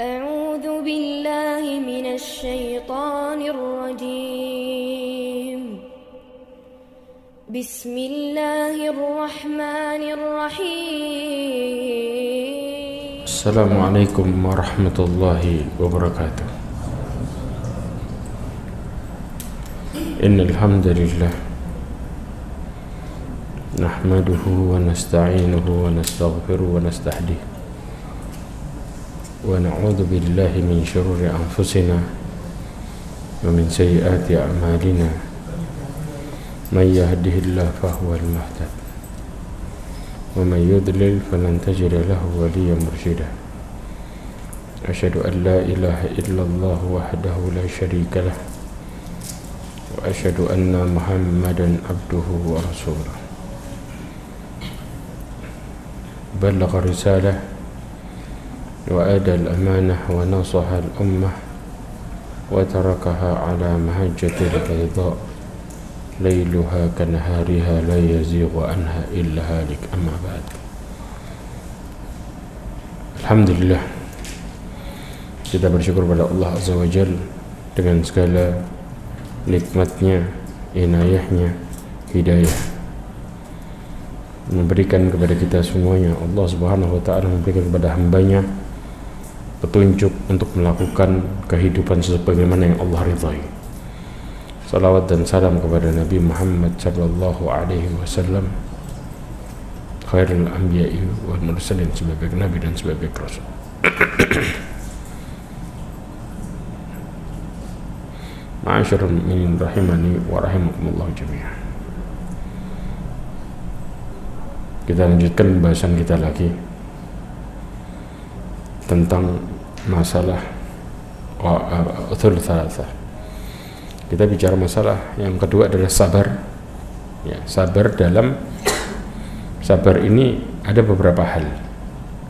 أعوذ بالله من الشيطان الرجيم بسم الله الرحمن الرحيم السلام عليكم ورحمة الله وبركاته. إن الحمد لله نحمده ونستعينه ونستغفره ونستهديه ونعوذ بالله من شرور أنفسنا ومن سيئات أعمالنا من يهده الله فهو المهتد ومن يضلل فلن تجد له وليا مرشدا. أشهد أن لا إله إلا الله وحده لا شريك له وأشهد أن محمدا عبده ورسوله بلغ الرسالة وأدى الأمانة ونصح الأمة وتركها على مهجة البيضاء ليلها كنهارها لا يزيغ عنها إلا هالك. أما بعد. Alhamdulillah, kita bersyukur pada Allah Azza wa Jalla dengan segala nikmatnya, inayahnya, hidayah memberikan kepada kita semuanya. Allah Subhanahu wa ta'ala memberikan kepada hambanya petunjuk untuk melakukan kehidupan sebagaimana yang Allah ridhai. Salawat dan salam kepada Nabi Muhammad sallallahu alaihi wasallam, khairul anbiya'i wal mursalin, sebagai nabi dan sebagai rasul. Ma'asyiral mu'minin rahimani wa rahimakumullah jami'an. Kita lanjutkan pembahasan kita lagi tentang masalah uthul thalathah. Kita bicara masalah yang kedua adalah sabar. Ya, sabar ini ada beberapa hal.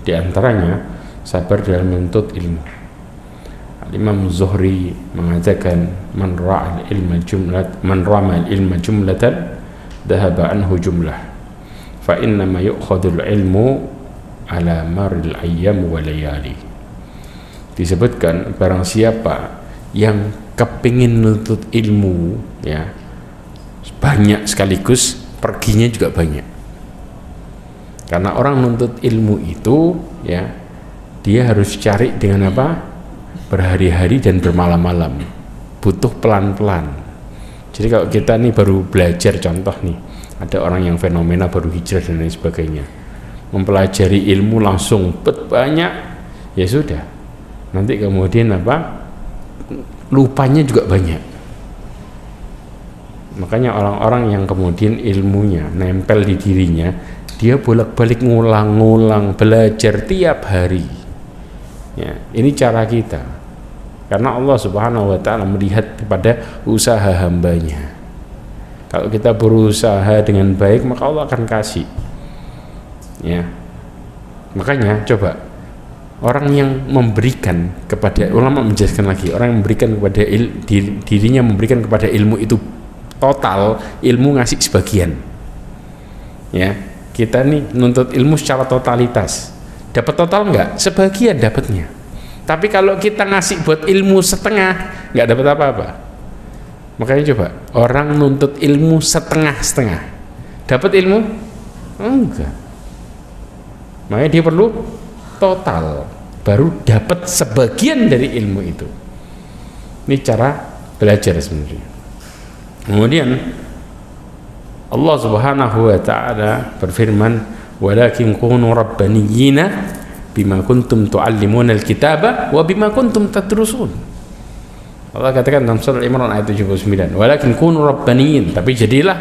Di antaranya sabar dalam menuntut ilmu. Imam Zuhri mengatakan man rama al-ilma jumlatan dhahaba anhu jumlah fa inna ma yu'khadul ilmu ala maril ayyam wa layali. Disebutkan barang siapa yang kepingin menuntut ilmu, ya, banyak sekaligus, perginya juga banyak. Karena orang menuntut ilmu itu, ya, dia harus cari dengan apa? Berhari-hari dan bermalam-malam, butuh pelan-pelan. Jadi kalau kita nih baru belajar, contoh nih, ada orang yang fenomena baru hijrah dan lain sebagainya, mempelajari ilmu langsung banyak, ya sudah, nanti kemudian apa? Lupanya juga banyak. Makanya orang-orang yang kemudian ilmunya nempel di dirinya, dia bolak-balik ngulang-ngulang belajar tiap hari. Ya, ini cara kita. Karena Allah Subhanahu wa ta'ala melihat kepada usaha hambanya. Kalau kita berusaha dengan baik, maka Allah akan kasih. Ya. Makanya coba orang yang memberikan kepada, ulama menjelaskan lagi, orang yang memberikan kepada dirinya memberikan kepada ilmu itu total, ilmu ngasih sebagian. Ya, kita nih nuntut ilmu secara totalitas. Dapat total enggak? Sebagian dapatnya. Tapi kalau kita ngasih buat ilmu setengah, enggak dapat apa-apa. Makanya coba orang nuntut ilmu setengah-setengah, dapat ilmu? Enggak. Makanya dia perlu total, baru dapat sebagian dari ilmu itu. Ini cara belajar sebenarnya. Kemudian Allah Subhanahu wa ta'ala berfirman, walakin kunu rabbaniyina bima kuntum tu'allimuna al-kitaba wa bima kuntum tadrusun. Allah katakan dalam surah Imran ayat 79, walakin kunu rabbaniyin, tapi jadilah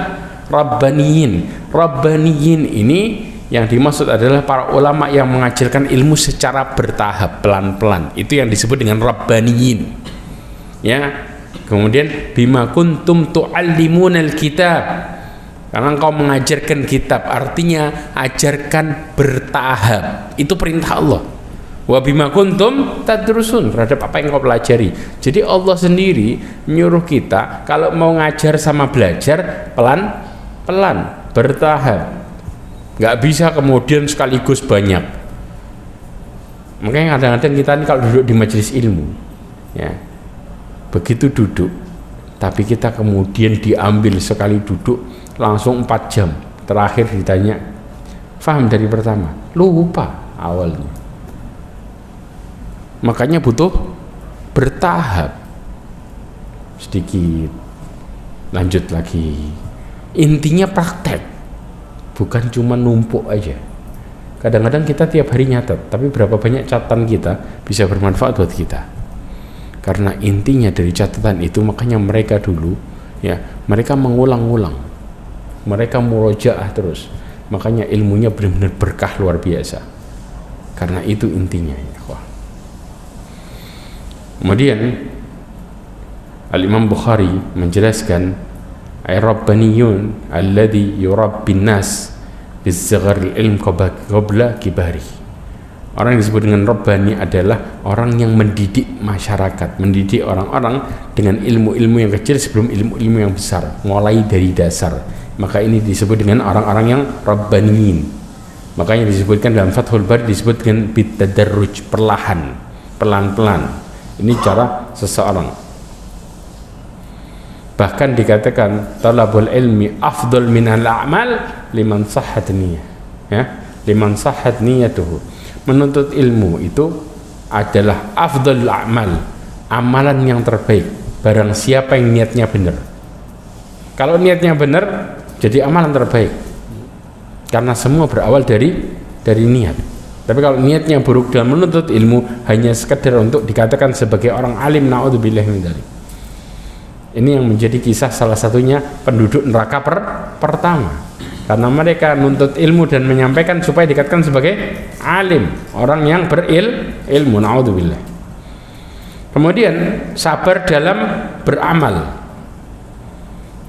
rabbaniyin. Rabbaniyin ini yang dimaksud adalah para ulama yang mengajarkan ilmu secara bertahap, pelan-pelan. Itu yang disebut dengan rabbaniyin. Ya. Kemudian bima kuntum tu'allimunal kitab, karena engkau mengajarkan kitab, artinya ajarkan bertahap. Itu perintah Allah. Wa bima kuntum tadrusun, terhadap apa yang kau pelajari. Jadi Allah sendiri menyuruh kita kalau mau ngajar sama belajar pelan-pelan, bertahap. Nggak bisa kemudian sekaligus banyak. Makanya kadang-kadang kita ini kalau duduk di majelis ilmu, ya, begitu duduk, tapi kita kemudian diambil sekali duduk langsung 4 jam. Terakhir ditanya, faham dari pertama? Lupa awalnya. Makanya butuh bertahap, sedikit, lanjut lagi. Intinya praktek, bukan cuma numpuk aja. Kadang-kadang kita tiap hari nyatet, tapi berapa banyak catatan kita bisa bermanfaat buat kita. Karena intinya dari catatan itu, makanya mereka dulu, ya, mereka mengulang-ulang, mereka murojaah terus, makanya ilmunya benar-benar berkah luar biasa. Karena itu intinya, ya. Kemudian Al-Imam Bukhari menjelaskan, ay rabbaniyun alladhi yurabbin nas bizzaghar ilm qabla kibari. Orang yang disebut dengan Rabbani adalah orang yang mendidik masyarakat, mendidik orang-orang dengan ilmu-ilmu yang kecil sebelum ilmu-ilmu yang besar, mulai dari dasar. Maka ini disebut dengan orang-orang yang Rabbaniyin. Makanya disebutkan dalam Fathul Bari disebut dengan bitadarruj, perlahan, pelan-pelan. Ini cara seseorang. Bahkan dikatakan talabul ilmi afdal minal a'mal liman sahhat niyah, ya, liman sahhat niyatuhu. Menuntut ilmu itu adalah afdal a'mal, amalan yang terbaik barang siapa yang niatnya benar. Kalau niatnya benar jadi amalan terbaik, karena semua berawal dari niat. Tapi kalau niatnya buruk dalam menuntut ilmu, hanya sekedar untuk dikatakan sebagai orang alim, naudzubillah min dzalik. Ini yang menjadi kisah salah satunya penduduk neraka pertama, karena mereka nuntut ilmu dan menyampaikan supaya dikatakan sebagai alim, orang yang berilmu, naudzubillah. Kemudian sabar dalam beramal.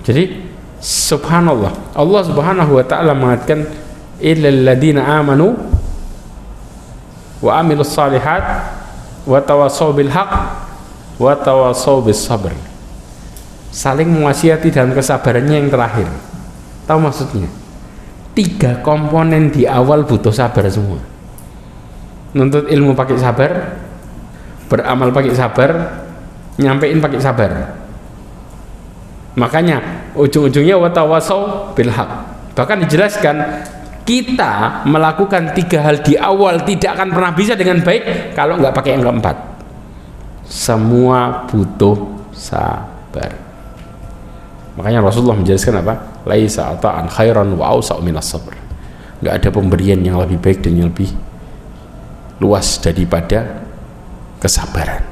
Jadi subhanallah, Allah Subhanahu wa taala mengatakan illal ladzina amanu wa amilus salihat wa tawassaw bil haq wa tawassaw bis sabr. Saling mewasiati dalam kesabarannya yang terakhir. Tahu maksudnya? 3 komponen di awal butuh sabar semua. Nuntut ilmu pakai sabar, beramal pakai sabar, nyampein pakai sabar. Makanya ujung-ujungnya wa tawassaw bil haq. Bahkan dijelaskan, kita melakukan 3 hal di awal tidak akan pernah bisa dengan baik kalau nggak pakai yang keempat. Semua butuh sabar. Makanya Rasulullah menjelaskan apa? Laisa ata'an khairan wa awsa'u minas sabr. Nggak ada pemberian yang lebih baik dan yang lebih luas daripada kesabaran.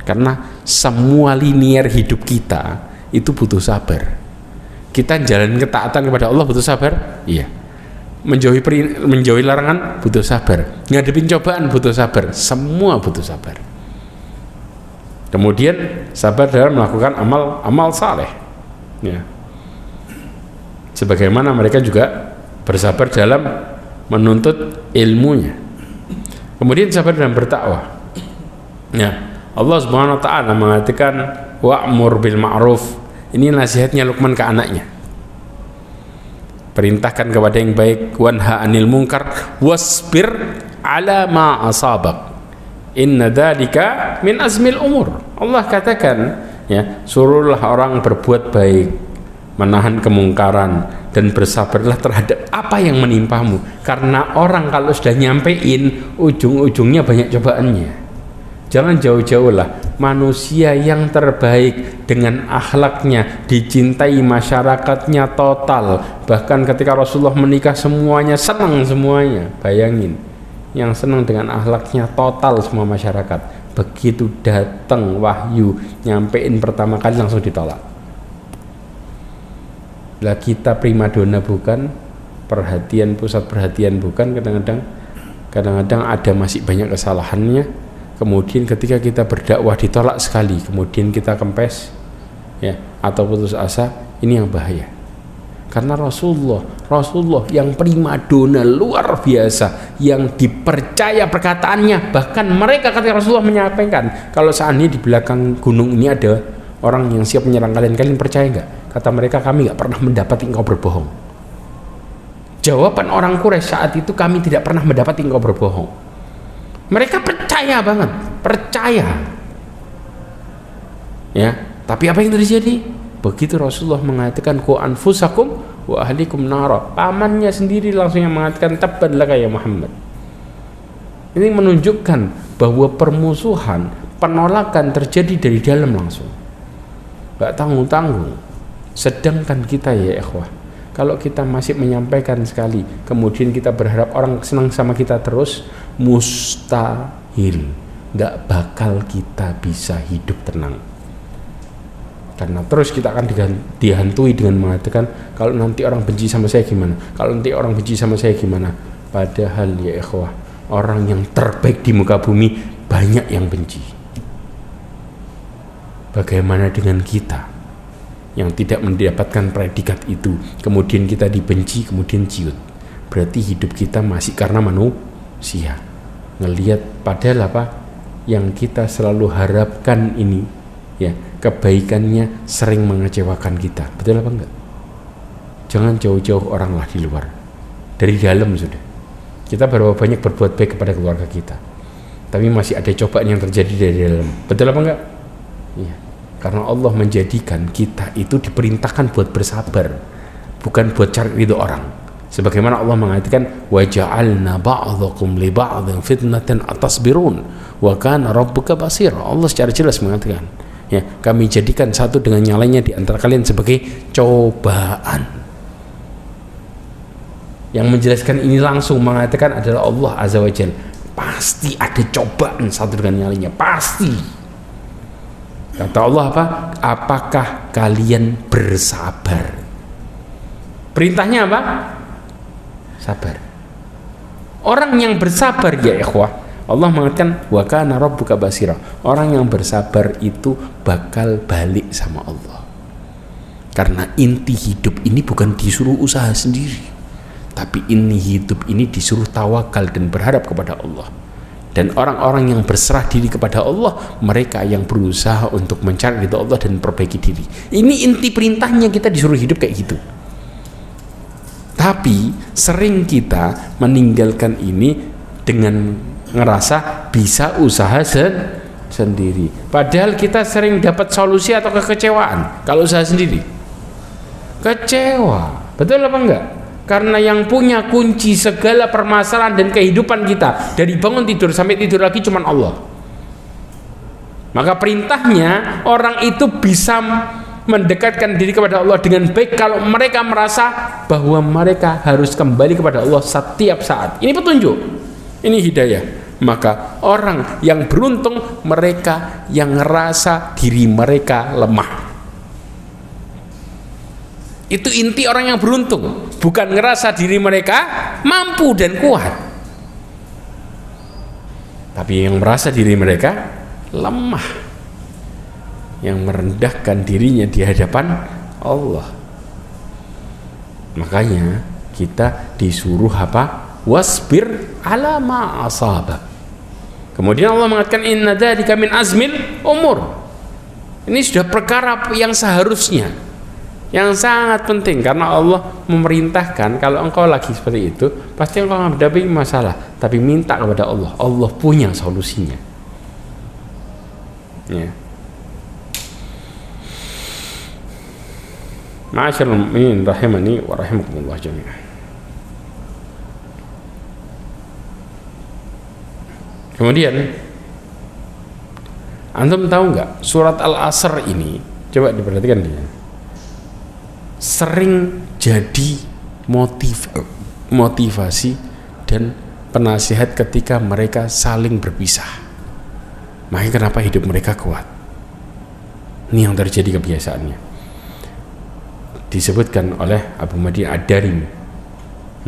Karena semua linear hidup kita itu butuh sabar. Kita jalan ketaatan kepada Allah butuh sabar? Iya. Menjauhi larangan butuh sabar, ngadepin cobaan butuh sabar, semua butuh sabar. Kemudian sabar dalam melakukan amal saleh, ya, sebagaimana mereka juga bersabar dalam menuntut ilmunya. Kemudian sabar dalam berdakwah, ya. Allah Subhanahu wa taala mengatakan wa'mur bil ma'ruf. Ini nasihatnya Luqman ke anaknya, perintahkan kepada yang baik, wanha anil munkar wasbir ala ma asabak, inna dzalika min azmil umur. Allah katakan, ya, suruhlah orang berbuat baik, menahan kemungkaran, dan bersabarlah terhadap apa yang menimpamu. Karena orang kalau sudah nyampein, ujung-ujungnya banyak cobaannya. Jangan jauh-jauh lah, manusia yang terbaik dengan akhlaknya, dicintai masyarakatnya total. Bahkan ketika Rasulullah menikah semuanya senang semuanya. Bayangin, yang senang dengan akhlaknya total semua masyarakat. Begitu datang wahyu, nyampein pertama kali langsung ditolak. Lah kita primadona bukan, perhatian, pusat perhatian bukan, kadang-kadang ada masih banyak kesalahannya. Kemudian ketika kita berdakwah ditolak sekali, kemudian kita kempes, ya, atau putus asa, ini yang bahaya. Karena Rasulullah yang primadona luar biasa, yang dipercaya perkataannya, bahkan mereka ketika Rasulullah menyampaikan, kalau seandainya di belakang gunung ini ada orang yang siap menyerang kalian percaya nggak? Kata mereka, kami nggak pernah mendapati engkau berbohong. Jawaban orang Quraisy saat itu, kami tidak pernah mendapati engkau berbohong. Mereka percaya banget, percaya. Ya, tapi apa yang terjadi? Begitu Rasulullah mengatakan ku anfusakum wa ahlikum nara, pamannya sendiri langsung yang mengatakan tabban laka ya Muhammad. Ini menunjukkan bahwa permusuhan, penolakan terjadi dari dalam langsung, gak tanggung-tanggung. Sedangkan kita ya ikhwah, kalau kita masih menyampaikan sekali kemudian kita berharap orang senang sama kita terus, mustahil, gak bakal kita bisa hidup tenang. Karena terus kita akan dihantui dengan mengatakan kalau nanti orang benci sama saya gimana, kalau nanti orang benci sama saya gimana. Padahal ya ikhwah, orang yang terbaik di muka bumi banyak yang benci. Bagaimana dengan kita yang tidak mendapatkan predikat itu, kemudian kita dibenci, kemudian ciut? Berarti hidup kita masih karena manusia. Ngelihat padahal apa yang kita selalu harapkan ini, ya, kebaikannya sering mengecewakan kita. Betul apa enggak? Jangan jauh-jauh orang lah di luar, dari dalam sudah. Kita berapa banyak berbuat baik kepada keluarga kita, tapi masih ada cobaan yang terjadi dari dalam. Betul apa enggak? Iya. Karena Allah menjadikan kita itu diperintahkan buat bersabar, bukan buat cari ridho orang. Sebagaimana Allah mengatakan wa ja'alna ba'dhakum li ba'dhin fitnatan atasbirun wa kana rabbuka basira. Allah secara jelas mengatakan, ya, kami jadikan satu dengan yang lainnya di antara kalian sebagai cobaan. Yang menjelaskan ini langsung mengatakan adalah Allah Azza wa Jalla. Pasti ada cobaan satu dengan yang lainnya, pasti. Kata Allah apa? Apakah kalian bersabar? Perintahnya apa? Sabar. Orang yang bersabar ya ikhwah, Allah mengatakan wa kana rabbuka basira. Orang yang bersabar itu bakal balik sama Allah. Karena inti hidup ini bukan disuruh usaha sendiri, tapi ini hidup ini disuruh tawakal dan berharap kepada Allah. Dan orang-orang yang berserah diri kepada Allah, mereka yang berusaha untuk mencari ridha Allah dan memperbaiki diri. Ini inti perintahnya, kita disuruh hidup kayak gitu. Tapi sering kita meninggalkan ini dengan ngerasa bisa usaha sendiri. Padahal kita sering dapat solusi atau kekecewaan kalau usaha sendiri. Kecewa, betul apa enggak? Karena yang punya kunci segala permasalahan dan kehidupan kita dari bangun tidur sampai tidur lagi cuman Allah. Maka perintahnya orang itu bisa mendekatkan diri kepada Allah dengan baik kalau mereka merasa bahwa mereka harus kembali kepada Allah setiap saat. Ini petunjuk, ini hidayah. Maka orang yang beruntung mereka yang ngerasa diri mereka lemah. Itu inti orang yang beruntung, bukan ngerasa diri mereka mampu dan kuat, tapi yang merasa diri mereka lemah, yang merendahkan dirinya di hadapan Allah. Makanya kita disuruh apa? Wasbir ala ma asaba. Kemudian Allah mengatakan inna dzalika min azmil umur. Ini sudah perkara yang seharusnya, yang sangat penting, karena Allah memerintahkan kalau engkau lagi seperti itu pasti engkau menghadapi masalah, tapi minta kepada Allah, Allah punya solusinya, ya. Ma'asyiral mu'minin rahimani wa rahimakumullah jami'an. Kemudian antum tahu nggak surat Al-Asr ini, coba diperhatikan dia, sering jadi motivasi dan penasihat ketika mereka saling berpisah. Makanya kenapa hidup mereka kuat. Ini yang terjadi kebiasaannya. Disebutkan oleh Abu Madi Ad-Darimi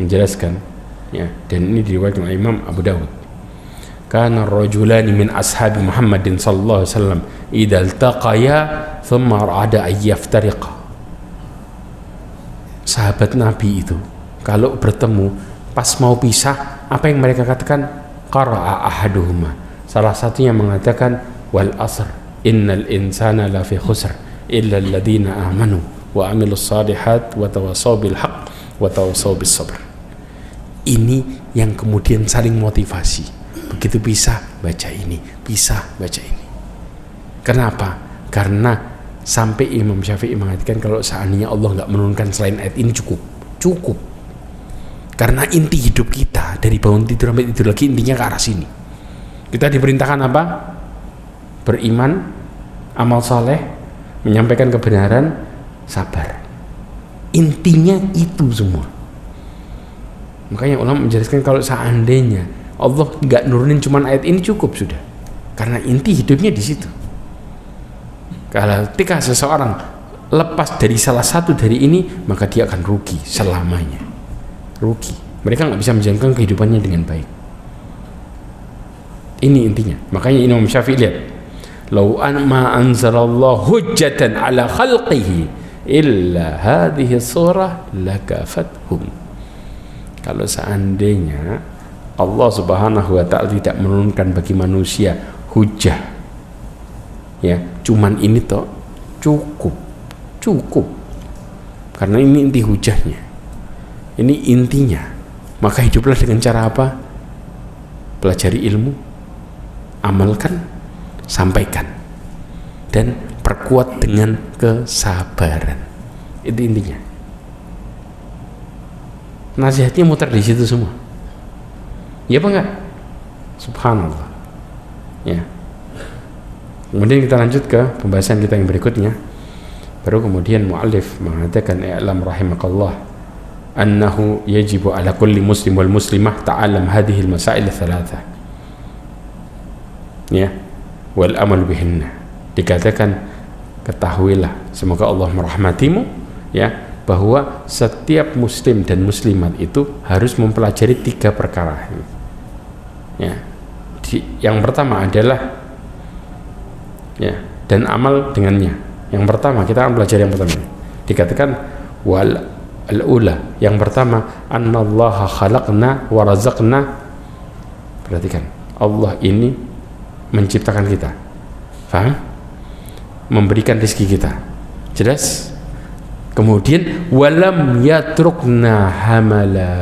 menjelaskan, ya, dan ini diriwayatkan oleh Imam Abu Dawud. Kana rajulani min ashabi Muhammadin sallallahu alaihi wasallam idza iltaqaya thumma arada ay yaftariqa. Sahabat Nabi itu kalau bertemu pas mau pisah, apa yang mereka katakan? Qara'a ahaduhuma, salah satunya mengatakan wal asr innal insana lafi khusr illa alladhina amanu wa amilus salihat wa tawasaw bil haqq wa tawasaw bis sabr. Ini yang kemudian saling motivasi begitu pisah baca ini, pisah baca ini. Kenapa? Karena sampai Imam Syafi'i mengatakan kalau seandainya Allah nggak menurunkan selain ayat ini cukup. Karena inti hidup kita dari bangun tidur sampai tidur lagi intinya ke arah sini. Kita diperintahkan apa? Beriman, amal soleh, menyampaikan kebenaran, sabar. Intinya itu semua. Makanya ulama menjelaskan kalau seandainya Allah nggak nurunin cuma ayat ini cukup sudah. Karena inti hidupnya di situ. Kalau ketika seseorang lepas dari salah satu dari ini, maka dia akan rugi selamanya. Rugi. Mereka nggak bisa menjalankan kehidupannya dengan baik. Ini intinya. Makanya Imam Syafi'i lihat, "Lau an ma anzalallahu hujjatan ala khalqihi illa hadhihi surah lakafathum." Kalau seandainya Allah Subhanahu wa taala tidak menurunkan bagi manusia hujjah, ya, cuman ini toh cukup. Karena ini inti hujahnya. Ini intinya. Maka hiduplah dengan cara apa? Pelajari ilmu, amalkan, sampaikan, dan perkuat dengan kesabaran. Itu intinya. Nasihatnya muter di situ semua. Ya apa enggak? Subhanallah. Ya. Kemudian kita lanjut ke pembahasan kita yang berikutnya. Baru kemudian muallif mengatakan i'lam rahimakallah annahu yajibu ala kulli muslim wal muslimah ta'allam hadhihi al-masail ats-tsalatsah. Ya, wal amal bihinna. Dikatakan ketahuilah, semoga Allah merahmatimu, ya, bahwa setiap muslim dan muslimat itu harus mempelajari 3 perkara. Ya. Yang pertama adalah, ya, dan amal dengannya. Yang pertama kita akan belajar yang pertama. Dikatakan wal al-ula, yang pertama annallaha khalaqna wa razaqna. Perhatikan, Allah ini menciptakan kita. Paham? Memberikan rezeki kita. Jelas? Kemudian walam yatrukna hamala.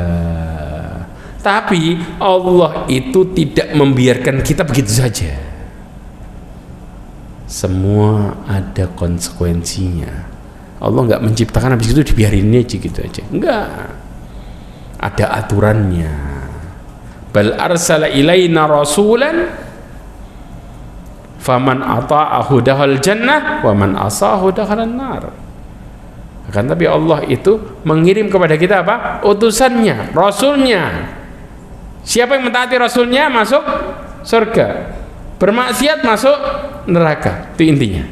Tapi Allah itu tidak membiarkan kita begitu saja. Semua ada konsekuensinya. Allah nggak menciptakan habis itu dibiarin aja gitu aja. Enggak. Ada aturannya. Bal arsala ilaina rasulan faman ata'ahu dahal jannah wa man asahu dakhalan nar. Akan tapi Allah itu mengirim kepada kita apa? Utusannya, rasulnya. Siapa yang mentaati rasulnya masuk surga. Bermaksiat masuk neraka. Itu intinya.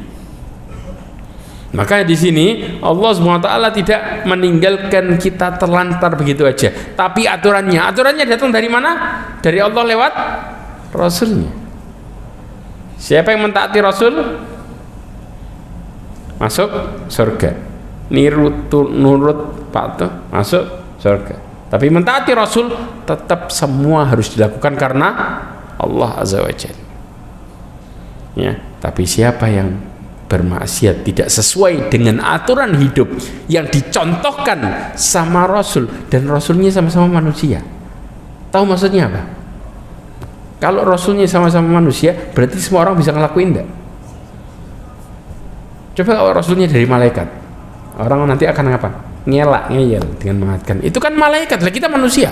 Maka di sini Allah SWT tidak meninggalkan kita terlantar begitu aja. Tapi aturannya datang dari mana? Dari Allah lewat rasulnya. Siapa yang mentaati rasul masuk surga. Nurut patuh masuk surga. Tapi mentaati rasul tetap semua harus dilakukan karena Allah Azza wa Jalla. Ya, tapi siapa yang bermaksiat tidak sesuai dengan aturan hidup yang dicontohkan sama Rasul, dan Rasulnya sama-sama manusia, tahu maksudnya apa? Kalau Rasulnya sama-sama manusia, berarti semua orang bisa ngelakuin enggak? Coba kalau Rasulnya dari malaikat, orang nanti akan apa? Ngeyel dengan mengatakan itu kan malaikat, lah kita manusia,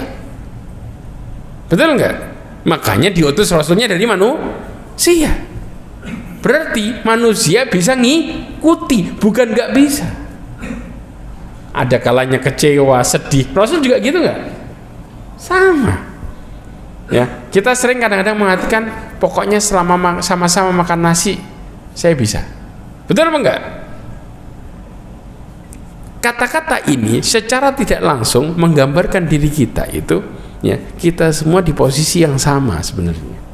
betul enggak? Makanya diutus Rasulnya dari manusia. Berarti manusia bisa ngikuti, bukan nggak bisa. Ada kalanya kecewa, sedih. Rasul juga gitu nggak? Sama. Ya, kita sering kadang-kadang mengatakan, pokoknya selama sama-sama makan nasi, saya bisa. Betul apa enggak? Kata-kata ini secara tidak langsung menggambarkan diri kita itu, ya, kita semua di posisi yang sama sebenarnya.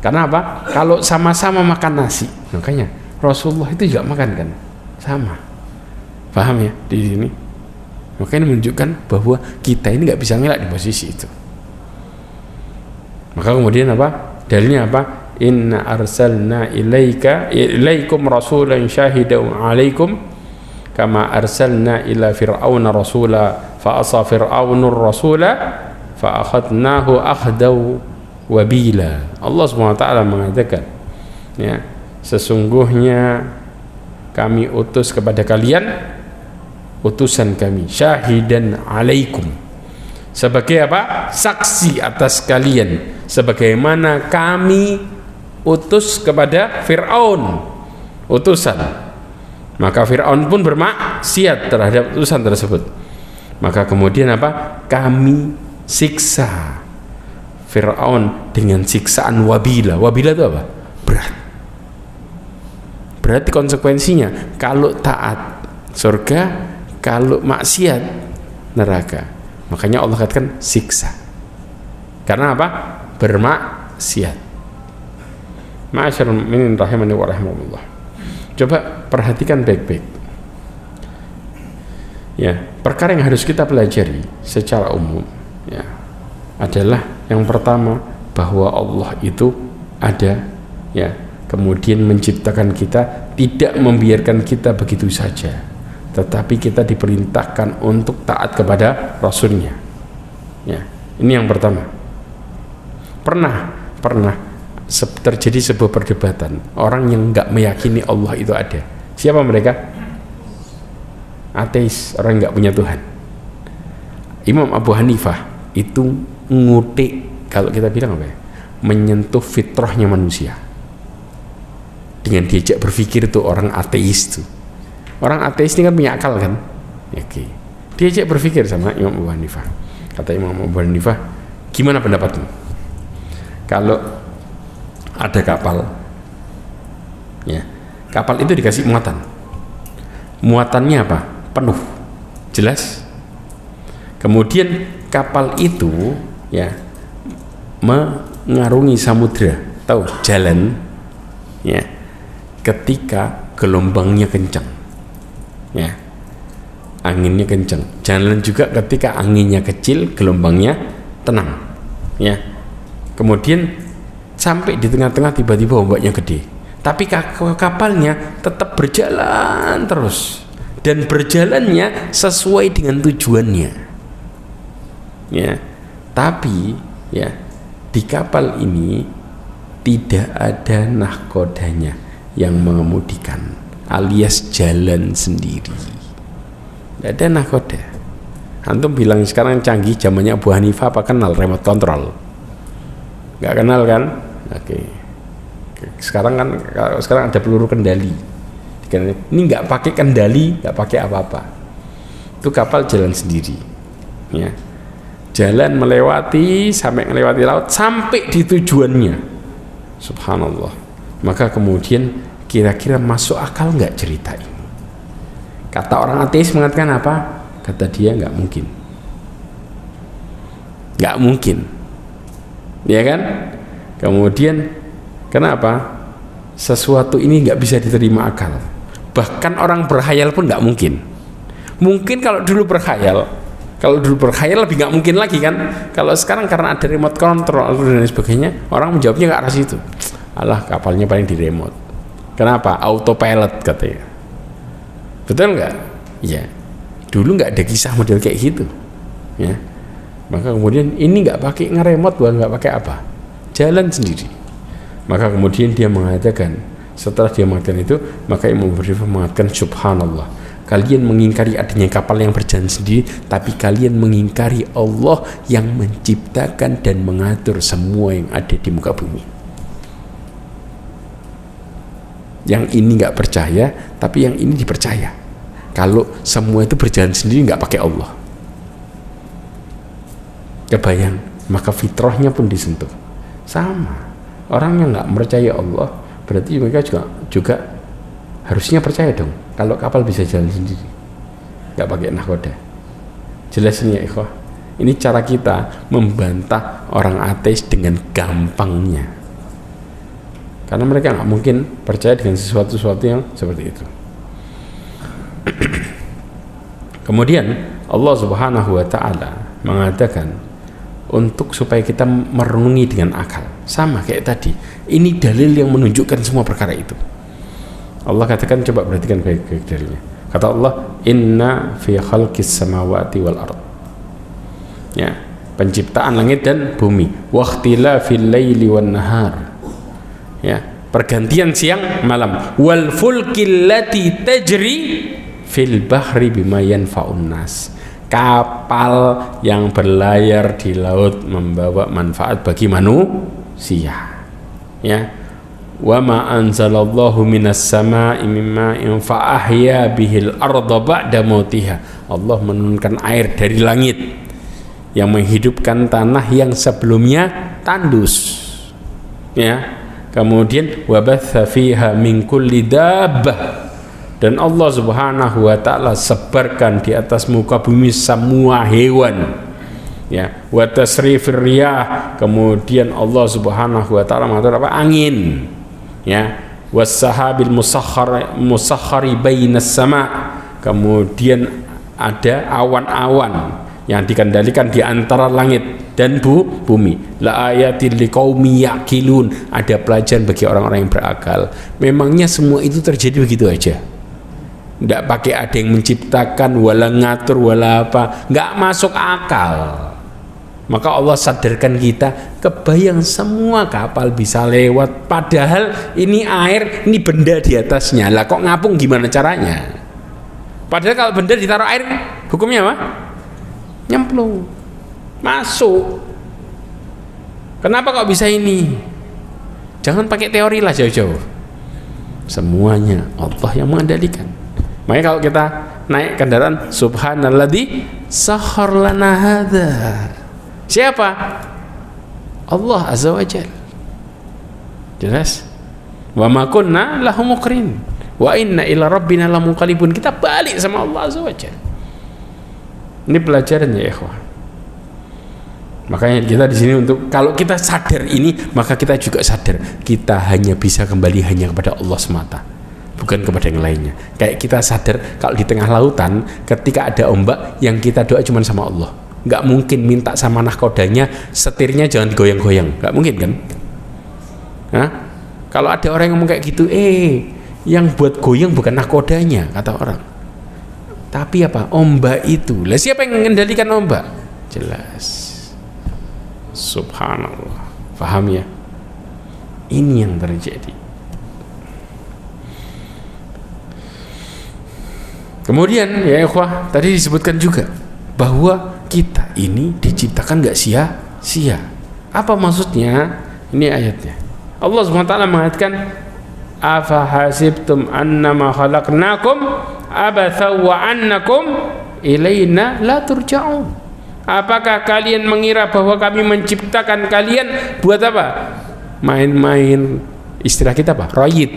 Karena apa? Kalau sama-sama makan nasi, makanya Rasulullah itu juga makan kan, sama. Paham ya di sini? Makanya menunjukkan bahwa kita ini nggak bisa ngelak di posisi itu. Maka kemudian apa? Dalilnya apa? Inna arsalna ilaikum rasulan syahidan 'alaikum kama arsalna ila fir'auna rasula fa asa fir'aunur rasula fa akhadnahu akhdaw wabila. Allah SWT mengatakan, ya, sesungguhnya kami utus kepada kalian utusan kami syahidan alaikum, sebagai apa? Saksi atas kalian, sebagaimana kami utus kepada Fir'aun utusan. Maka Fir'aun pun bermaksiat terhadap utusan tersebut. Maka kemudian apa? Kami siksa Fir'aun dengan siksaan wabila. Wabila itu apa? Berat. Berarti konsekuensinya, kalau taat surga, kalau maksiat neraka. Makanya Allah katakan siksa. Karena apa? Bermaksiat. Ma'asyarul mu'minin rahimani wa rahimakumullah. Coba perhatikan baik-baik. Ya, perkara yang harus kita pelajari secara umum, ya, adalah yang pertama, bahwa Allah itu ada, ya, kemudian menciptakan kita, tidak membiarkan kita begitu saja, tetapi kita diperintahkan untuk taat kepada Rasulnya. Ya, ini yang pertama. Pernah terjadi sebuah perdebatan orang yang nggak meyakini Allah itu ada. Siapa mereka? Ateis, orang nggak punya Tuhan. Imam Abu Hanifah itu ngutik, kalau kita bilang apa ya, menyentuh fitrahnya manusia dengan diajak berpikir tuh orang ateis tuh. Orang ateis ini kan punya akal kan? Oke. Diajak berpikir sama Imam Abu Hanifah. Kata Imam Abu Hanifah, gimana pendapatmu? Kalau ada kapal, ya, kapal itu dikasih muatan. Muatannya apa? Penuh. Jelas? Kemudian kapal itu, ya, mengarungi samudra, tahu jalan, ya, ketika gelombangnya kencang, ya, anginnya kencang. Jalan juga ketika anginnya kecil, gelombangnya tenang, ya. Kemudian sampai di tengah-tengah tiba-tiba ombaknya gede, tapi kapalnya tetap berjalan terus, dan berjalannya sesuai dengan tujuannya, ya. Tapi, ya, di kapal ini tidak ada nahkodanya yang mengemudikan, alias jalan sendiri. Tidak ada nahkoda. Antum bilang sekarang canggih, zamannya Abu Hanifah, apa kenal remote control? Nggak kenal kan? Oke. Sekarang kan, sekarang ada peluru kendali. Ini nggak pakai kendali, nggak pakai apa-apa. Itu kapal jalan sendiri, ya. Jalan melewati, sampai melewati laut, sampai di tujuannya. Subhanallah. Maka kemudian kira-kira masuk akal nggak cerita ini? Kata orang ateis mengatakan apa? Kata dia nggak mungkin. Nggak mungkin. Ya kan? Kemudian kenapa? Sesuatu ini nggak bisa diterima akal. Bahkan orang berkhayal pun nggak mungkin. Mungkin kalau dulu berkhayal lebih nggak mungkin lagi kan. Kalau sekarang karena ada remote control dan sebagainya, orang menjawabnya ke arah situ. Alah, kapalnya paling di remote. Kenapa? Autopilot katanya. Betul nggak? Iya. Dulu nggak ada kisah model kayak gitu, ya. Maka kemudian ini nggak pakai ngeremot, bukan nggak pakai apa, jalan sendiri. Maka kemudian dia mengatakan, setelah dia mengatakan itu, maka Imam Abu Hanifah mengatakan, subhanallah, kalian mengingkari adanya kapal yang berjalan sendiri, tapi kalian mengingkari Allah yang menciptakan dan mengatur semua yang ada di muka bumi. Yang ini nggak percaya, tapi yang ini dipercaya. Kalau semua itu berjalan sendiri nggak pakai Allah, kebayang, maka fitrahnya pun disentuh. Sama orang yang nggak percaya Allah, berarti mereka juga harusnya percaya dong kalau kapal bisa jalan sendiri, nggak pakai nahkoda. Jelas ini ya ikhwah. Ini cara kita membantah orang ateis dengan gampangnya, karena mereka nggak mungkin percaya dengan sesuatu yang seperti itu. Kemudian Allah Subhanahu wa Ta'ala mengatakan untuk supaya kita merenungi dengan akal, sama kayak tadi. Ini dalil yang menunjukkan semua perkara itu. Allah katakan, coba perhatikan baik-baik dalilnya. Kata Allah, inna fi khalqis samawati wal ard. Ya, penciptaan langit dan bumi, waqtilafil laili wan nahar, ya, pergantian siang malam, wal fulkil lati tajri fil bahri bima yanfa'un nas, kapal yang berlayar di laut membawa manfaat bagi manusia, ya. Wa ma anzalallahu minas sama'i mimma'in fa ahya bihil arda ba'da mautiha. Allah menurunkan air dari langit yang menghidupkan tanah yang sebelumnya tandus, ya. Kemudian wabatha fiha min kulli dabbah, dan Allah Subhanahu wa taala sebarkan di atas muka bumi semua hewan, ya. Wa tasrifir riyah, kemudian Allah Subhanahu wa taala mengatur apa? Angin, ya. Was-sahabil musakhkhari bainas sama, kemudian ada awan-awan yang dikendalikan di antara langit dan bumi. La ayatil liqaumi yaqilun, ada pelajaran bagi orang-orang yang berakal. Memangnya semua itu terjadi begitu aja? Tidak pakai ada yang menciptakan, wala ngatur, wala apa, nggak masuk akal. Maka Allah sadarkan kita, kebayang semua kapal bisa lewat, padahal ini air, ini benda di atasnya. Lah kok ngapung gimana caranya? Padahal kalau benda ditaruh air, hukumnya apa? Nyemplung, masuk. Kenapa kok bisa ini? Jangan pakai teori lah jauh-jauh. Semuanya Allah yang mengendalikan. Makanya kalau kita naik kendaraan, subhanalladzi sakhkhar lana hadza. Siapa? Allah azza wa jalla. Jelas? Wa ma kunna lahu muqrin wa inna ila rabbina lamunqalibun. Kita balik sama Allah azza wa jalla. Ini pelajaran ya ikhwah. Makanya kita di sini untuk, kalau kita sadar ini, maka kita juga sadar kita hanya bisa kembali hanya kepada Allah semata, bukan kepada yang lainnya. Kayak kita sadar kalau di tengah lautan ketika ada ombak, yang kita doa cuma sama Allah. Nggak mungkin minta sama nahkodanya setirnya jangan digoyang-goyang, nggak mungkin kan? Nah, kalau ada orang yang ngomong kayak gitu, yang buat goyang bukan nahkodanya, kata orang, tapi apa? Ombak itu. Lah siapa yang mengendalikan ombak? Jelas. Subhanallah. Paham ya? Ini yang terjadi. Kemudian ya ikhwah, tadi disebutkan juga bahwa kita ini diciptakan gak sia-sia. Apa maksudnya? Ini ayatnya. Allah SWT mengatakan, afa hasibtum annama khalaqnakum abatha wa annakum ilaina la turja'un. Apakah kalian mengira bahwa kami menciptakan kalian buat apa? Main-main, istilah kita apa? Royit,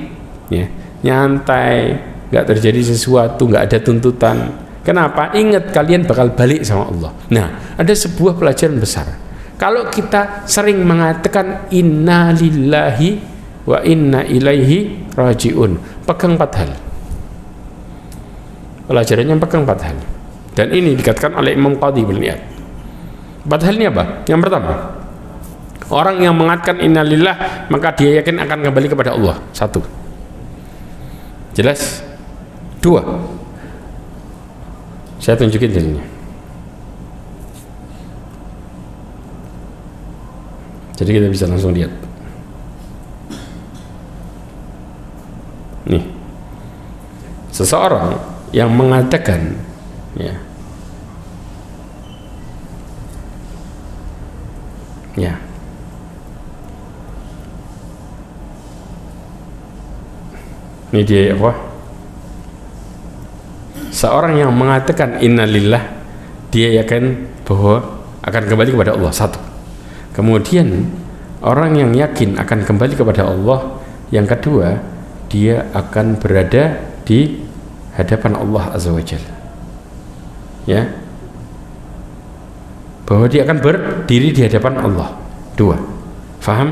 ya, nyantai, nggak terjadi sesuatu, nggak ada tuntutan. Kenapa? Ingat kalian bakal balik sama Allah. Nah, ada sebuah pelajaran besar. Kalau kita sering mengatakan inna lillahi wa inna ilaihi rajiun, pegang 4 hal. Pelajarannya pegang 4 hal. Dan ini dikatakan oleh Imam Qadhi bin Iyad. 4 hal ini apa? Yang pertama, orang yang mengatakan innalillah maka dia yakin akan kembali kepada Allah. 1. Jelas? 2. Saya tunjukin dalilnya. Jadi kita bisa langsung lihat. Nih, seseorang yang mengatakan, ya, ini dia ya Allah. Seorang yang mengatakan innalillah, dia yakin bahwa akan kembali kepada Allah. 1. Kemudian orang yang yakin akan kembali kepada Allah, yang kedua, dia akan berada di hadapan Allah azza wa jalla, ya, bahwa dia akan berdiri di hadapan Allah. 2. Faham?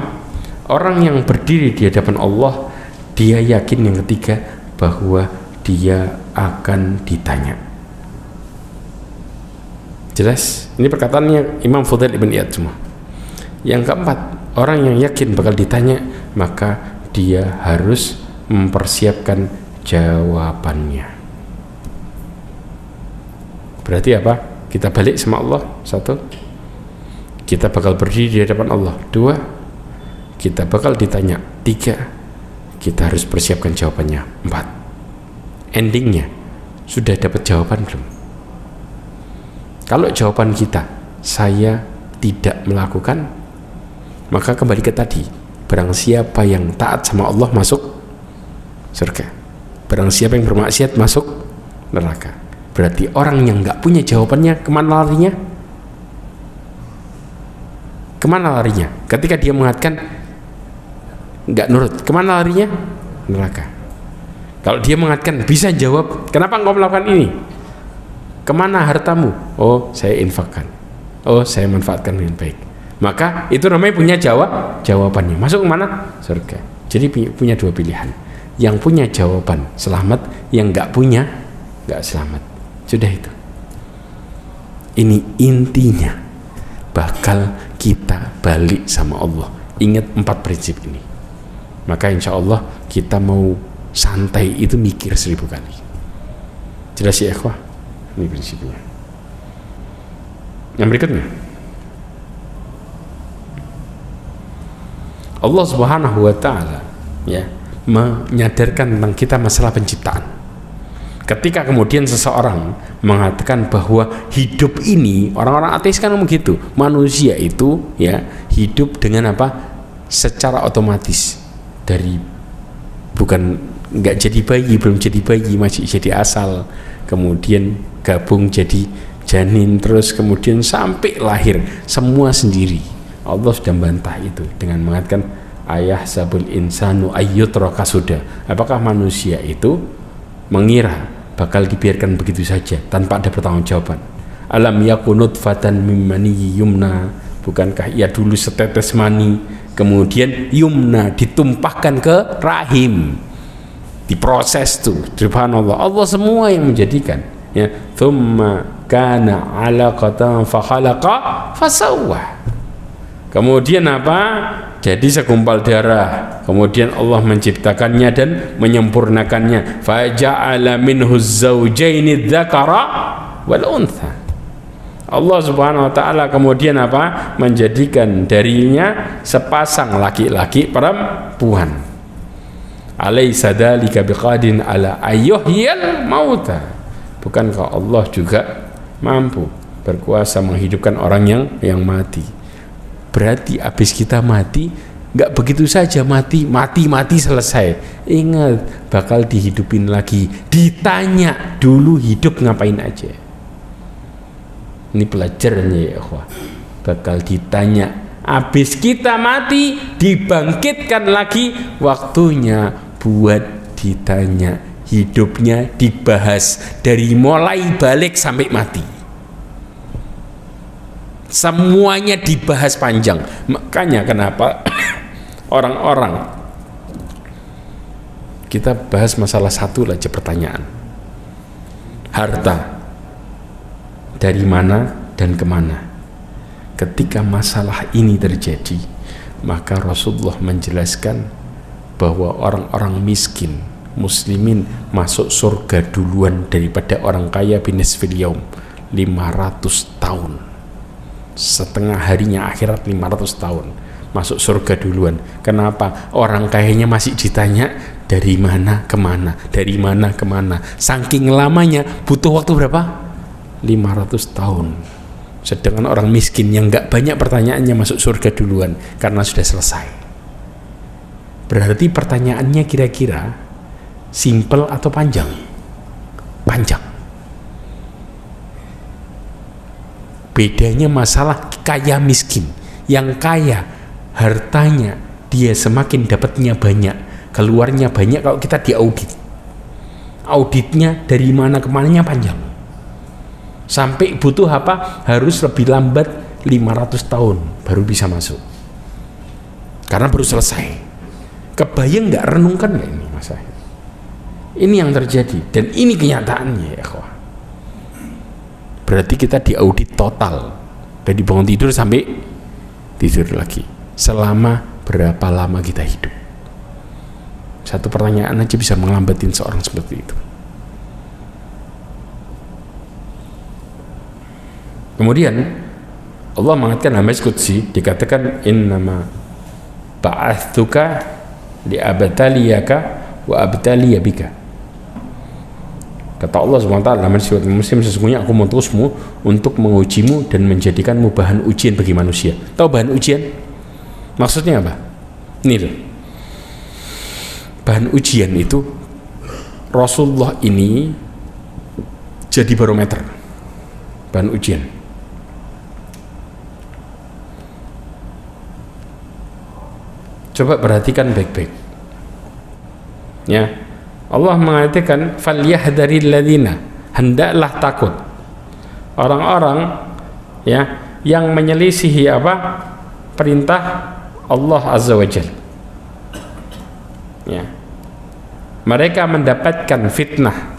Orang yang berdiri di hadapan Allah, dia yakin. Yang ketiga, bahwa dia akan ditanya. Jelas? Ini perkataannya Imam Fudail ibn Iyad semua. Yang keempat, orang yang yakin bakal ditanya, maka dia harus mempersiapkan jawabannya. Berarti apa? Kita balik sama Allah. 1. kita bakal berdiri di hadapan Allah. 2, kita bakal ditanya. 3, kita harus persiapkan jawabannya. 4, endingnya sudah dapat jawaban belum? Kalau jawaban kita, saya tidak melakukan, maka kembali ke tadi, barang siapa yang taat sama Allah masuk surga, barang siapa yang bermaksiat masuk neraka. Berarti orang yang nggak punya jawabannya, kemana larinya? Kemana larinya? Ketika dia mengatakan nggak nurut, kemana larinya? Neraka. Kalau dia mengatakan bisa jawab, kenapa engkau melakukan ini? Kemana hartamu? Oh, saya infakkan. Oh, saya manfaatkan dengan baik. Maka itu namanya punya jawabannya. Masuk kemana? Surga. Jadi punya 2 pilihan. Yang punya jawaban selamat, yang nggak punya nggak selamat. Sudah itu. Ini intinya. Bakal kita balik sama Allah. Ingat 4 prinsip ini. Maka insya Allah kita mau santai itu mikir 1000 kali. Jelas ya ikhwah? Ini prinsipnya. Yang berikutnya, Allah Subhanahu wa ta'ala ya menyadarkan tentang kita masalah penciptaan. Ketika kemudian seseorang mengatakan bahwa hidup ini, orang-orang ateis kan begitu, manusia itu ya hidup dengan apa? Secara otomatis, dari bukan nggak jadi bayi, belum jadi bayi, masih jadi asal, kemudian gabung jadi janin, terus kemudian sampai lahir semua sendiri. Allah sudah membantah itu dengan mengatakan ayah sabul insanu ayyutraka sudah. Apakah manusia itu mengira bakal dibiarkan begitu saja tanpa ada pertanggungjawaban? Alam yakun nutfatan mim maniyyin yumna, bukankah ia dulu setetes mani kemudian yumna ditumpahkan ke rahim, diproses tuh. Subhanallah, Allah semua yang menjadikan ya. Tsumma kana 'alaqatan fa khalaqa fasawwa. Kemudian apa? Jadi segumpal darah. Kemudian Allah menciptakannya dan menyempurnakannya. Faja'ala minhu zawjaini dzakara wal untha. Allah Subhanahu wa taala kemudian apa? Menjadikan darinya sepasang laki-laki perempuan. Alaysa dzalika biqadin ala ayyuhyal mauta. Bukankah Allah juga mampu berkuasa menghidupkan orang yang mati? Berarti habis kita mati, nggak begitu saja mati selesai. Ingat, bakal dihidupin lagi. Ditanya dulu hidup ngapain aja. Ini pelajarannya ya ikhwah. Bakal ditanya. Habis kita mati, dibangkitkan lagi. Waktunya buat ditanya. Hidupnya dibahas dari mulai balik sampai mati. Semuanya dibahas panjang. Makanya kenapa orang-orang, kita bahas masalah satu aja pertanyaan, harta dari mana dan kemana. Ketika masalah ini terjadi, maka Rasulullah menjelaskan bahwa orang-orang miskin muslimin masuk surga duluan daripada orang kaya binisfil yaum, 500 tahun. Setengah harinya akhirat 500 tahun masuk surga duluan. Kenapa? Orang kayanya masih ditanya dari mana kemana, dari mana kemana. Saking lamanya butuh waktu berapa? 500 tahun. Sedangkan orang miskin yang gak banyak pertanyaannya masuk surga duluan karena sudah selesai. Berarti pertanyaannya kira-kira simple atau panjang? Panjang. Bedanya masalah kaya miskin. Yang kaya hartanya dia semakin dapatnya banyak, keluarnya banyak. Kalau kita diaudit, auditnya dari mana kemananya panjang, sampai butuh apa? Harus lebih lambat 500 tahun baru bisa masuk karena baru selesai. Kebayang nggak, renungkan nggak ini masalah? Ini yang terjadi dan ini kenyataannya ya kawan. Berarti kita diaudit total dari bangun tidur sampai tidur lagi. Selama berapa lama kita hidup? Satu pertanyaan aja bisa melambatin seorang seperti itu. Kemudian Allah mengatakan dalam hadis qudsi, dikatakan innama ba'atsuka li'abtaliyaka wa abtaliya bika. Kata Allah SWT dalam hadis riwayat Muslim, sesungguhnya aku mengutusmu untuk mengujimu dan menjadikanmu bahan ujian bagi manusia. Tahu bahan ujian? Maksudnya apa? Ini loh. Bahan ujian itu Rasulullah ini jadi barometer. Bahan ujian. Coba perhatikan baik-baik. Ya. Allah mengatakan falyahdharil ladzina, hendaklah takut orang-orang ya yang menyelisihi apa? Perintah Allah Azza wa Jalla. Ya. Mereka mendapatkan fitnah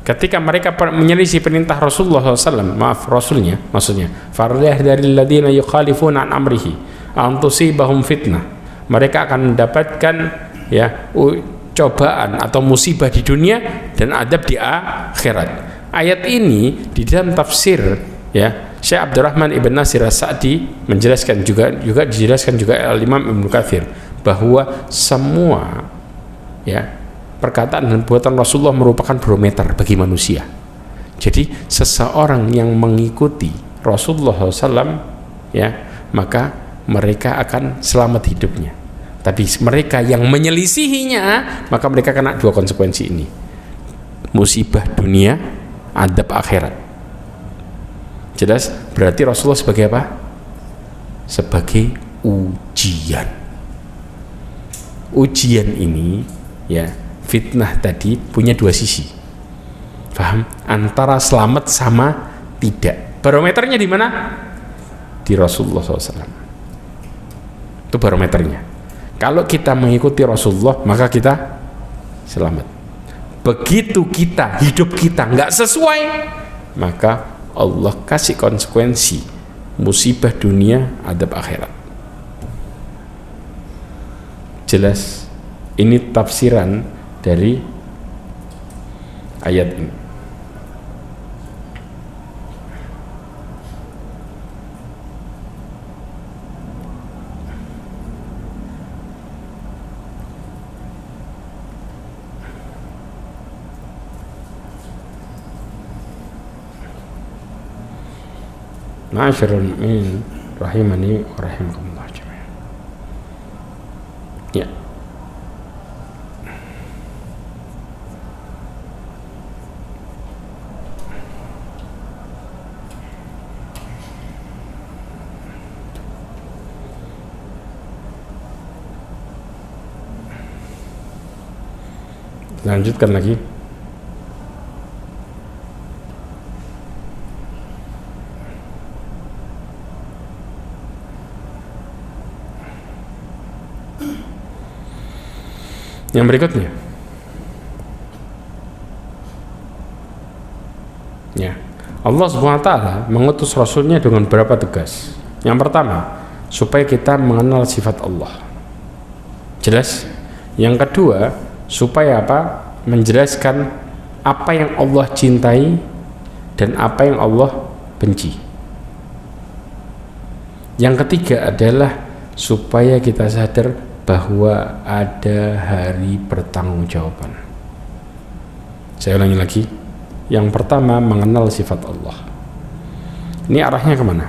ketika mereka menyelisih perintah Rasulullah SAW, maaf Rasulnya maksudnya, falyahdharil ladzina yukhalifuna an amrihi an tusibahum fitnah. Mereka akan mendapatkan ya cobaan atau musibah di dunia dan adab di akhirat. Ayat ini di dalam tafsir ya Syekh Abdurrahman Ibn Nasir As-Sa'di menjelaskan juga dijelaskan juga Al-Imam Ibnu Katsir bahwa semua ya perkataan dan perbuatan Rasulullah merupakan barometer bagi manusia. Jadi seseorang yang mengikuti Rasulullah SAW ya maka mereka akan selamat hidupnya. Tapi mereka yang menyelisihinya maka mereka kena dua konsekuensi ini, musibah dunia, adab akhirat. Jelas? Berarti Rasulullah sebagai apa? Sebagai ujian. Ujian ini ya, fitnah tadi punya dua sisi. Paham? Antara selamat sama tidak. Barometernya di mana? Di Rasulullah SAW. Itu barometernya. Kalau kita mengikuti Rasulullah maka kita selamat. Begitu kita hidup kita nggak sesuai maka Allah kasih konsekuensi musibah dunia, adab akhirat. Jelas? Ini tafsiran dari ayat ini. Ma'asyiral mu'minin rahimani wa rahimakumullah jami'an. Ya. Lanjutkan lagi. Yang berikutnya, ya, Allah SWT mengutus Rasulnya dengan berapa tugas. Yang pertama, supaya kita mengenal sifat Allah. Jelas? Yang kedua, supaya apa? Menjelaskan apa yang Allah cintai dan apa yang Allah benci. Yang ketiga adalah supaya kita sadar bahwa ada hari pertanggungjawaban. Saya ulangi lagi. Yang pertama, mengenal sifat Allah. Ini arahnya kemana?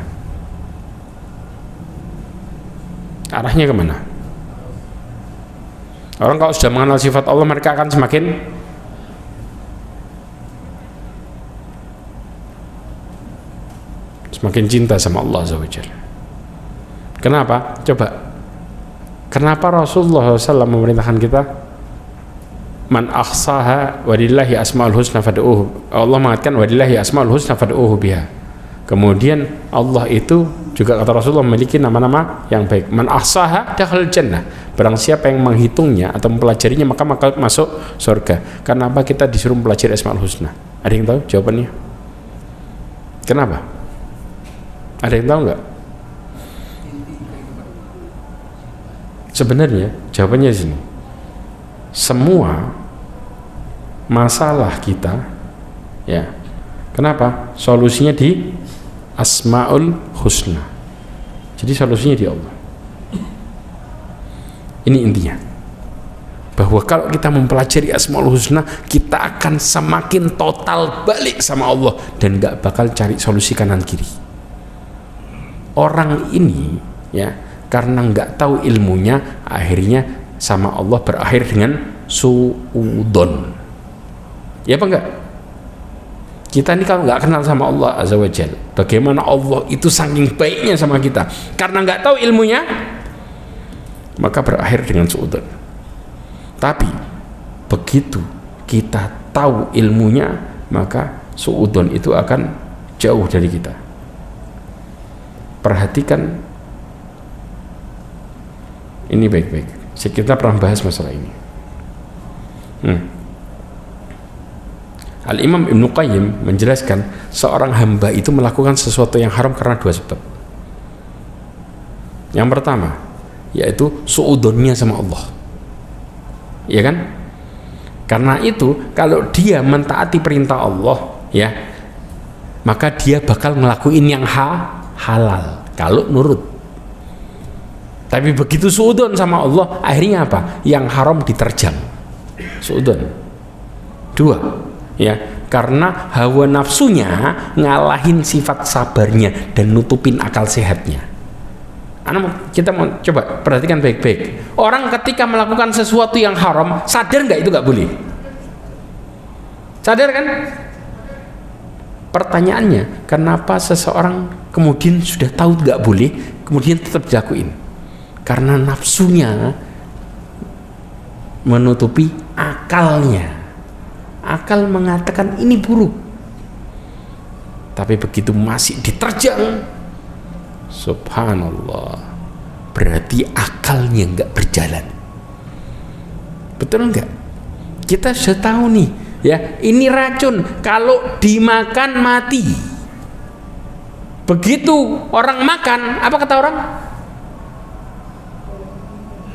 Arahnya kemana? Orang kalau sudah mengenal sifat Allah mereka akan semakin cinta sama Allah Azza wa Jalla. Kenapa? Coba. Kenapa Rasulullah SAW memerintahkan kita man ahsaha walillahi asmaul husna fad'uhu. Allah mengatakan walillahi asmaul husna fad'uhu biha. Kemudian Allah itu juga kata Rasulullah memiliki nama-nama yang baik. Man ahsaha dakhal jannah. Barang siapa yang menghitungnya atau mempelajarinya maka masuk surga. Kenapa kita disuruh mempelajari asmaul husna? Ada yang tahu jawabannya? Kenapa? Ada yang tahu nggak? Sebenarnya jawabannya di sini. Semua masalah kita, ya, kenapa? Solusinya di Asmaul Husna. Jadi solusinya di Allah. Ini intinya, bahwa kalau kita mempelajari Asmaul Husna, kita akan semakin total balik sama Allah dan gak bakal cari solusi kanan kiri. Orang ini ya, karena nggak tahu ilmunya, akhirnya sama Allah berakhir dengan suudon. Ya apa enggak? Kita ini kalau nggak kenal sama Allah Azza wa Jalla, bagaimana Allah itu saking baiknya sama kita, karena nggak tahu ilmunya, maka berakhir dengan suudon. Tapi begitu kita tahu ilmunya, maka suudon itu akan jauh dari kita. Perhatikan ini baik-baik. Kita pernah bahas masalah ini. Al-Imam Ibnu Qayyim menjelaskan seorang hamba itu melakukan sesuatu yang haram karena dua sebab. Yang pertama yaitu suudonnya sama Allah, ya kan? Karena itu kalau dia mentaati perintah Allah, ya, maka dia bakal ngelakuin yang halal kalau nurut. Tapi begitu suudon sama Allah, akhirnya apa? Yang haram diterjang. Suudon. Dua, ya, karena hawa nafsunya ngalahin sifat sabarnya dan nutupin akal sehatnya. Kita mau coba perhatikan baik-baik. Orang ketika melakukan sesuatu yang haram, sadar nggak itu nggak boleh? Sadar kan? Pertanyaannya, kenapa seseorang kemudian sudah tahu nggak boleh, kemudian tetap dilakuin? Karena nafsunya menutupi akalnya. Akal mengatakan ini buruk, tapi begitu masih diterjang, subhanallah, berarti akalnya nggak berjalan. Betul nggak? Kita sudah tahu nih, ya, ini racun, kalau dimakan mati. Begitu orang makan, apa kata orang?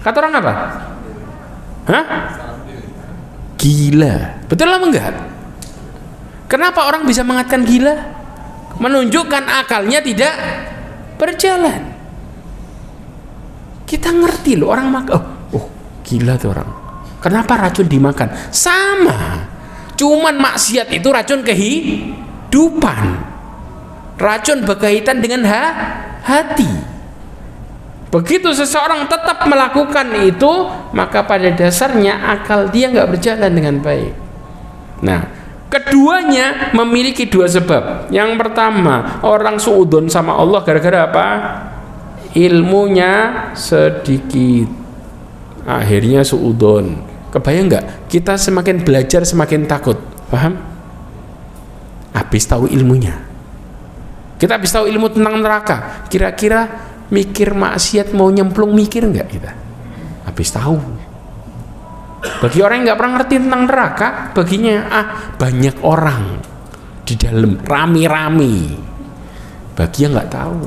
Kata orang apa? Hah? Gila. Betul apa enggak? Kenapa orang bisa mengatakan gila? Menunjukkan akalnya tidak berjalan. Kita ngerti loh, orang makan, oh gila tuh orang. Kenapa racun dimakan? Sama. Cuman maksiat itu racun kehidupan. Racun berkaitan dengan hati. Begitu seseorang tetap melakukan itu, maka pada dasarnya akal dia nggak berjalan dengan baik. Nah, keduanya memiliki dua sebab. Yang pertama, orang suudon sama Allah gara-gara apa? Ilmunya sedikit, akhirnya suudon. Kebayang nggak? Kita semakin belajar semakin takut, paham? Habis tahu ilmunya, kita habis tahu ilmu tentang neraka, kira-kira mikir maksiat mau nyemplung, mikir nggak kita? Habis tahu. Bagi orang yang nggak pernah ngerti tentang neraka, baginya banyak orang di dalam rame-rame. Bagi yang nggak tahu,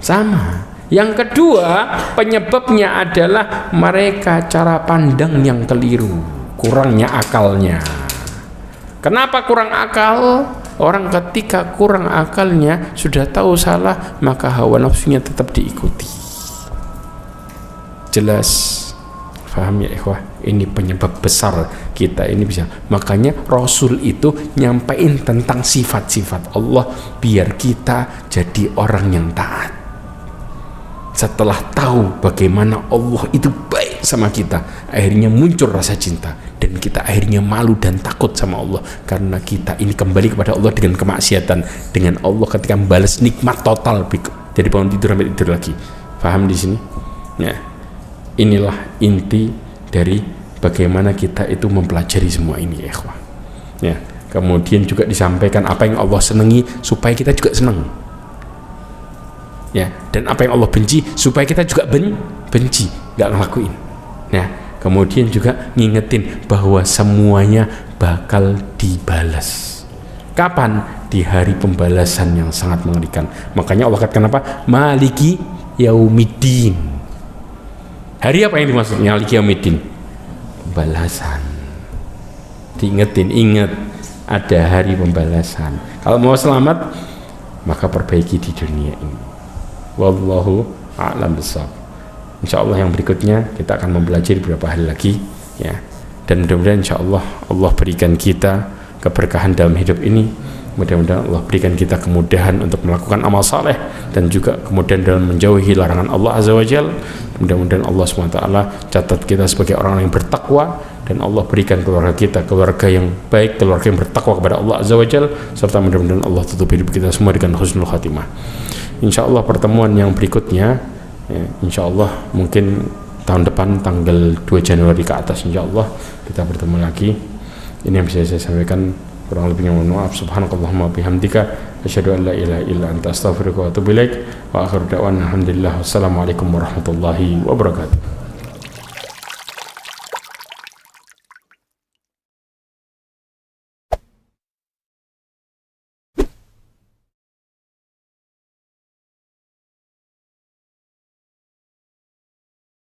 sama. Yang kedua, penyebabnya adalah mereka cara pandang yang keliru, kurangnya akalnya. Kenapa kurang akal? Orang ketika kurang akalnya, sudah tahu salah, maka hawa nafsunya tetap diikuti. Jelas, paham ya ikhwah? Ini penyebab besar kita ini bisa. Makanya Rasul itu nyampein tentang sifat-sifat Allah biar kita jadi orang yang taat. Setelah tahu bagaimana Allah itu baik sama kita, akhirnya muncul rasa cinta, dan kita akhirnya malu dan takut sama Allah karena kita ini kembali kepada Allah dengan kemaksiatan. Dengan Allah ketika membalas nikmat total, jadi bangun tidur sampai tidur lagi. Paham di sini? Ya, inilah inti dari bagaimana kita itu mempelajari semua ini, ya ikhwah. Ya, kemudian juga disampaikan apa yang Allah senangi supaya kita juga senang. Ya, dan apa yang Allah benci supaya kita juga benci, nggak ngelakuin. Nah, kemudian juga ngingetin bahwa semuanya bakal dibalas. Kapan? Di hari pembalasan yang sangat mengerikan. Makanya Allah katakan apa? Maliki yaumiddin. Hari apa yang dimaksud Maliki yaumiddin? Pembalasan. Diingetin, ingat ada hari pembalasan. Kalau mau selamat, maka perbaiki di dunia ini. wallahu a'lam bishawab. Insyaallah yang berikutnya kita akan mempelajari beberapa hal lagi ya, dan mudah-mudahan insyaallah Allah berikan kita keberkahan dalam hidup ini, mudah-mudahan Allah berikan kita kemudahan untuk melakukan amal saleh dan juga kemudian dalam menjauhi larangan Allah Azza wa Jalla. Mudah-mudahan Allah SWT catat kita sebagai orang yang bertakwa, dan Allah berikan keluarga kita keluarga yang baik, keluarga yang bertakwa kepada Allah Azza wa Jalla, serta mudah-mudahan Allah tutup hidup kita semua dengan husnul khatimah. Insyaallah pertemuan yang berikutnya ya, insyaallah mungkin tahun depan tanggal 2 Januari ke atas insyaallah kita bertemu lagi. Ini yang bisa saya sampaikan, kurang lebihnya mohon maaf. Subhanakallahumma bihamdika asyhadu an la ilaha illa anta astaghfiruka wa atubu ilaik wa akhiru da'wana alhamdulillah wassalamualaikum warahmatullahi wabarakatuh.